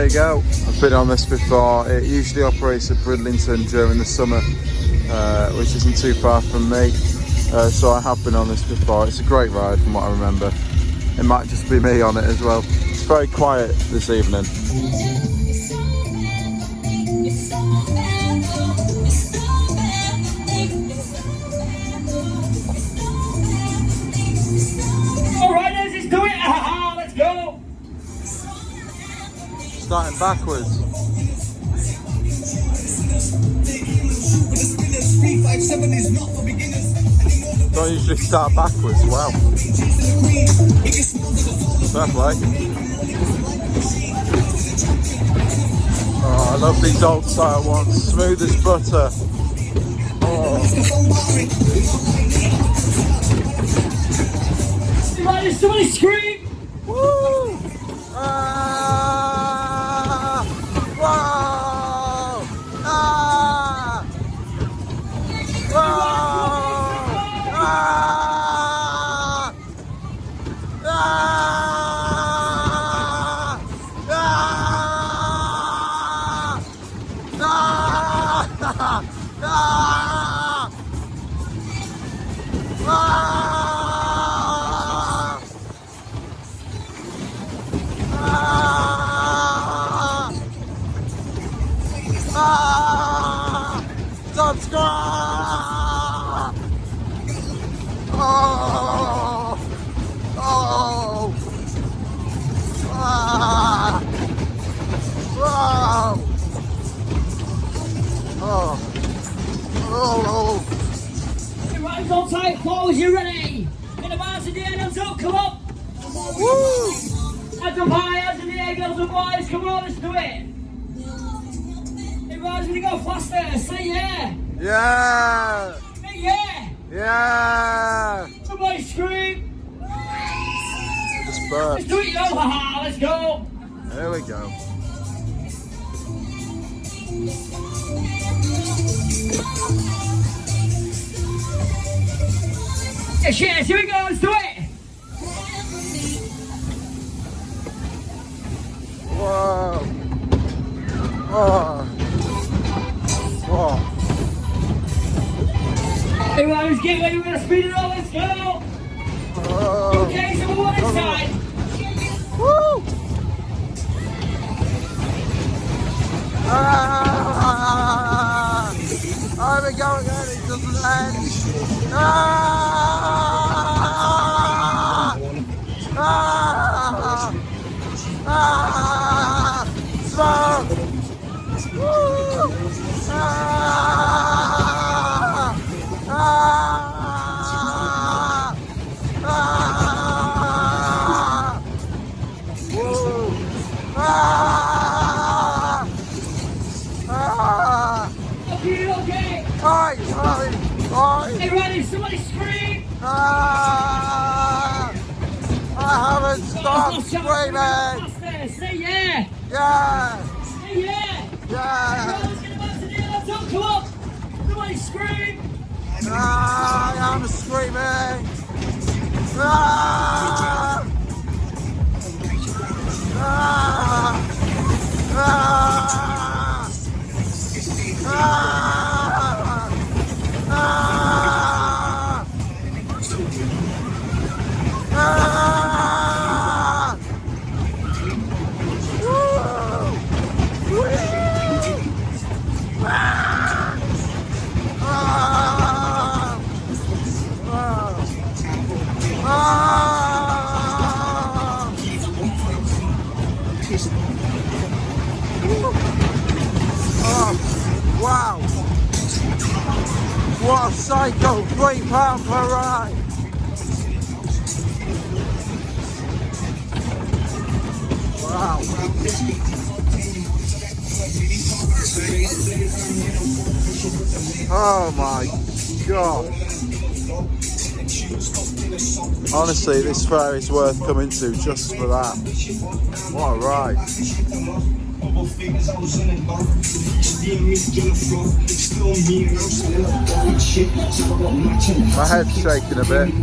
there you go. I've been on this before. It usually operates at Bridlington during the summer, which isn't too far from me. So I have been on this before. It's a great ride from what I remember. It might just be me on it as well. It's very quiet this evening. Alright, let's do it! Let's go! Starting backwards. Don't usually start backwards, wow. Fair play. Oh, I love these old style ones, smooth as butter. Oh. Somebody scream! Woo! Ah! Whoa! Ah! Whoa! Ah! Ah! Subscribe! Oh! Oh! Ah! Wow! Oh! Oh! Hey, right, on tight, close, you ready? In the bars in the air, hands up, come up! Woo! Hands up high, hands in the air, girls and boys, come on, let's do it! Hey, right, when you go faster, say yeah! Yeah! Say yeah! Yeah! Somebody scream! Just Let's burped. do it, yo! Haha, let's go! There we go. Yes, yes, here we go, let's do it! Whoa! Oh! Whoa! Hey, right, let's get ready, we're gonna speed it up, let's go! Oh! Okay, so we're one inside. Woo! Ah! Oh, we go again, it doesn't end. Ah! Ah! Ah! Smoke! Woo! Ah! Ah! Ah! Woo! Ah! Ah! Okay, okay. Oi! Oi! Oi! Hey, ready, somebody scream. Ah! I haven't stopped screaming! Faster, say yeah. Yeah! Say yeah. Yeah! Let's get about to the end, let's come up. Somebody scream. Ah, I am screaming! Ah! Ah! Ah! Ah! Ah! Ah! Woo! Whee! Ah! Ah! Ah! Oh, wow! What a psycho! £3 per ride! Wow! Oh my god! Honestly, this fair is worth coming to just for that. What a ride! My head's shaking a bit.